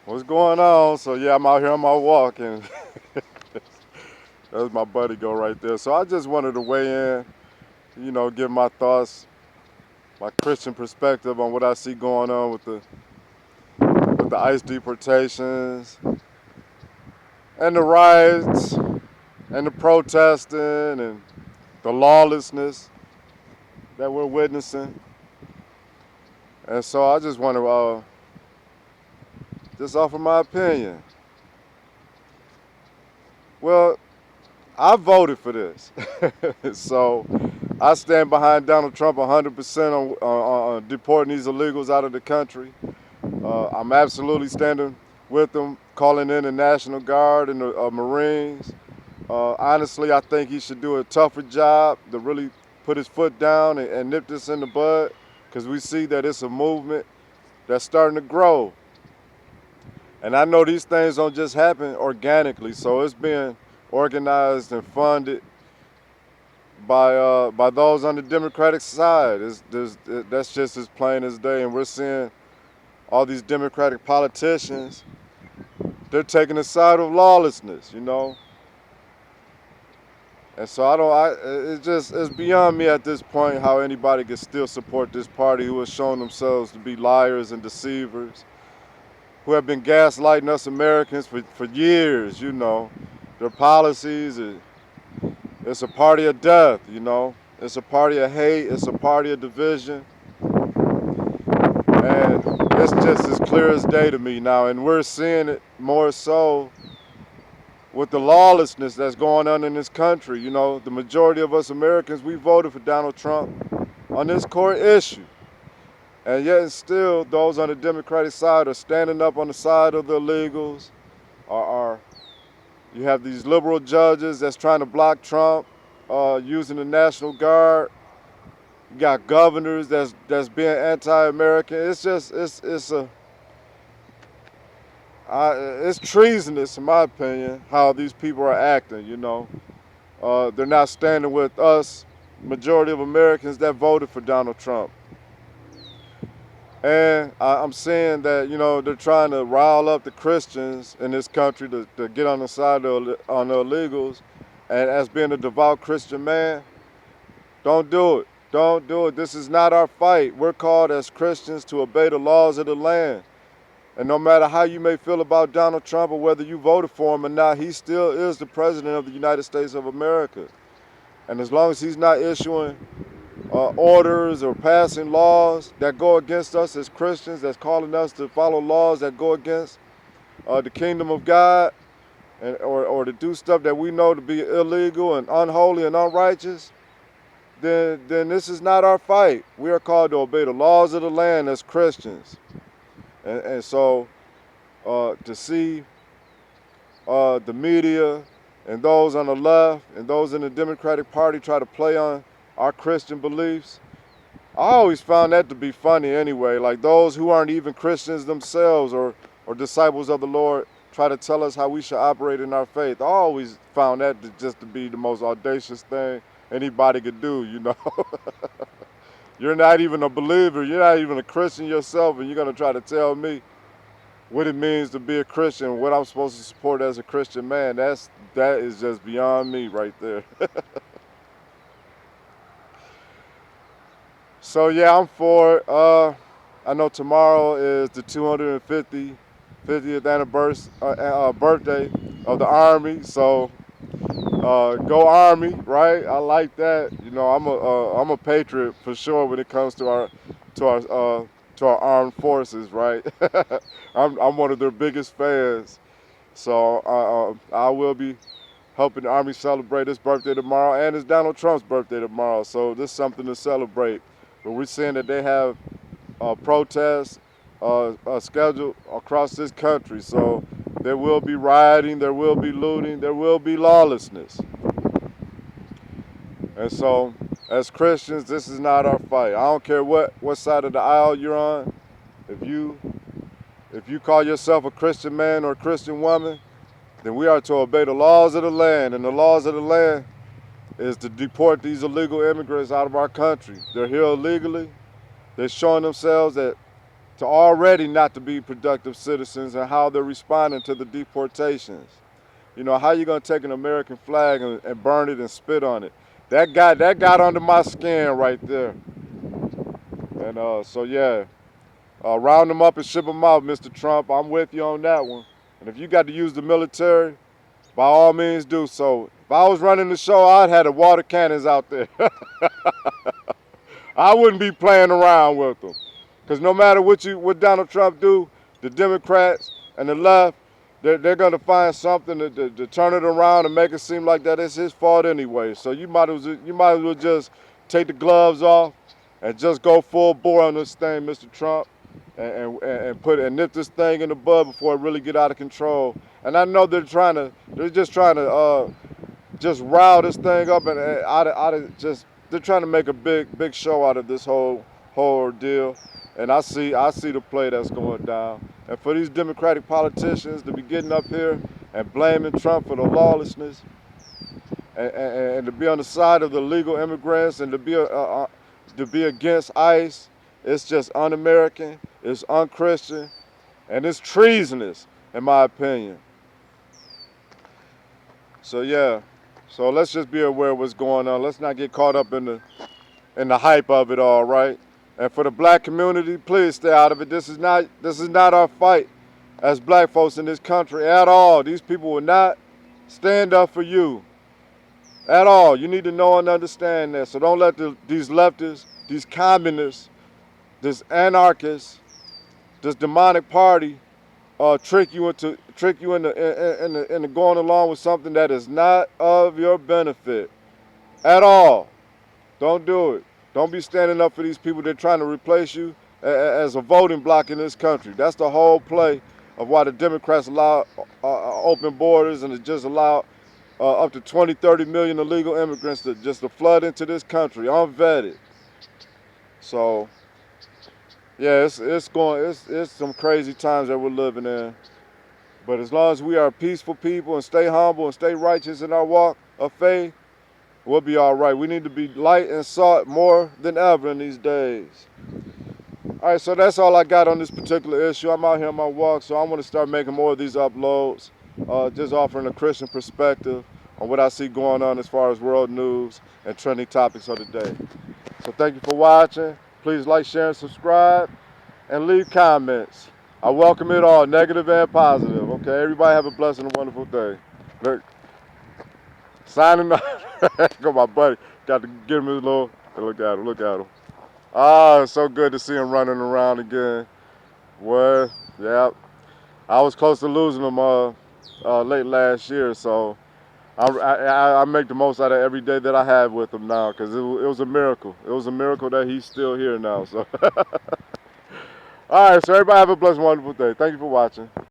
What's going on? So yeah, I'm out here on my walk, and there's my buddy go right there. So I just wanted to weigh in, give my thoughts, my Christian perspective on what I see going on with the ICE deportations and the riots and the protesting and the lawlessness that we're witnessing. And so I just want to just offer my opinion. Well, I voted for this, so I stand behind Donald Trump 100% on deporting these illegals out of the country. I'm absolutely standing with them, calling in the National Guard and the Marines. Honestly, I think he should do a tougher job to really put his foot down and nip this in the bud, because we see that it's a movement that's starting to grow. And I know these things don't just happen organically, so it's being organized and funded by those on the Democratic side. That's just as plain as day. And we're seeing all these Democratic politicians, they're taking the side of lawlessness. And so it's beyond me at this point how anybody can still support this party who has shown themselves to be liars and deceivers, who have been gaslighting us Americans for years. Their policies, it's a party of death. It's a party of hate, it's a party of division. And it's just as clear as day to me now. And we're seeing it more so with the lawlessness that's going on in this country. The majority of us Americans, we voted for Donald Trump on this core issue. And yet and still, those on the Democratic side are standing up on the side of the illegals. Are You have these liberal judges that's trying to block Trump using the National Guard. You got governors that's being anti-American. It's treasonous, in my opinion, how these people are acting. They're not standing with us, majority of Americans that voted for Donald Trump. And I'm seeing that, they're trying to rile up the Christians in this country to get on the side on the illegals. And as being a devout Christian man, don't do it. Don't do it. This is not our fight. We're called as Christians to obey the laws of the land. And no matter how you may feel about Donald Trump or whether you voted for him or not, he still is the president of the United States of America. And as long as he's not issuing orders or passing laws that go against us as Christians, that's calling us to follow laws that go against the kingdom of God, or to do stuff that we know to be illegal and unholy and unrighteous, then this is not our fight. We are called to obey the laws of the land as Christians. And so to see the media and those on the left and those in the Democratic Party try to play on our Christian beliefs, I always found that to be funny anyway. Like those who aren't even Christians themselves or disciples of the Lord try to tell us how we should operate in our faith. I always found that just to be the most audacious thing anybody could do. You're not even a believer. You're not even a Christian yourself, and you're going to try to tell me what it means to be a Christian, what I'm supposed to support as a Christian man. That is just beyond me right there. So yeah, I'm for it. I know tomorrow is the 250th anniversary birthday of the Army. So go Army, right? I like that. I'm a patriot for sure when it comes to our to our armed forces, right? I'm one of their biggest fans. So I will be helping the Army celebrate his birthday tomorrow, and it's Donald Trump's birthday tomorrow. So this is something to celebrate. But we're seeing that they have protests scheduled across this country. So there will be rioting, there will be looting, there will be lawlessness. And so, as Christians, this is not our fight. I don't care what side of the aisle you're on. If you call yourself a Christian man or a Christian woman, then we are to obey the laws of the land. And the laws of the land is to deport these illegal immigrants out of our country. They're here illegally. They're showing themselves that to already not to be productive citizens and how they're responding to the deportations. You know, how you gonna take an American flag and burn it and spit on it? That got under my skin right there. And so yeah, round them up and ship them out, Mr. Trump. I'm with you on that one. And if you got to use the military, by all means do so. If I was running the show, I'd have the water cannons out there. I wouldn't be playing around with them. Because no matter what Donald Trump do, the Democrats and the left, they're going to find something to turn it around and make it seem like that it's his fault anyway. So you might as well just take the gloves off and just go full bore on this thing, Mr. Trump, and nip this thing in the bud before it really get out of control. And I know they're just trying to just rile this thing up and they're trying to make a big show out of this whole ordeal. And I see the play that's going down. And for these Democratic politicians to be getting up here and blaming Trump for the lawlessness and to be on the side of the legal immigrants and to be against ICE, it's just un-American, it's un-Christian, and it's treasonous, in my opinion. So yeah, so let's just be aware of what's going on. Let's not get caught up in the hype of it all, right? And for the black community, please stay out of it. This is not our fight as black folks in this country at all. These people will not stand up for you at all. You need to know and understand that. So don't let these leftists, these communists, this anarchists, this demonic party trick you into going along with something that is not of your benefit at all. Don't do it. Don't be standing up for these people that are trying to replace you as a voting bloc in this country. That's the whole play of why the Democrats allow open borders and just allow up to 20, 30 million illegal immigrants to flood into this country unvetted. So yeah, it's some crazy times that we're living in. But as long as we are peaceful people and stay humble and stay righteous in our walk of faith, we'll be all right. We need to be light and salt more than ever in these days. All right, so that's all I got on this particular issue. I'm out here on my walk, so I want to start making more of these uploads, just offering a Christian perspective on what I see going on as far as world news and trending topics of the day. So thank you for watching. Please like, share, and subscribe, and leave comments. I welcome it all, negative and positive. Okay, everybody have a blessed and wonderful day. Look, signing off. Go my buddy. Got to give him his little. Look at him. Ah, it's so good to see him running around again. Well, yeah, I was close to losing him late last year, so I make the most out of every day that I have with him now, because it was a miracle. It was a miracle that he's still here now. So, all right, so everybody have a blessed, wonderful day. Thank you for watching.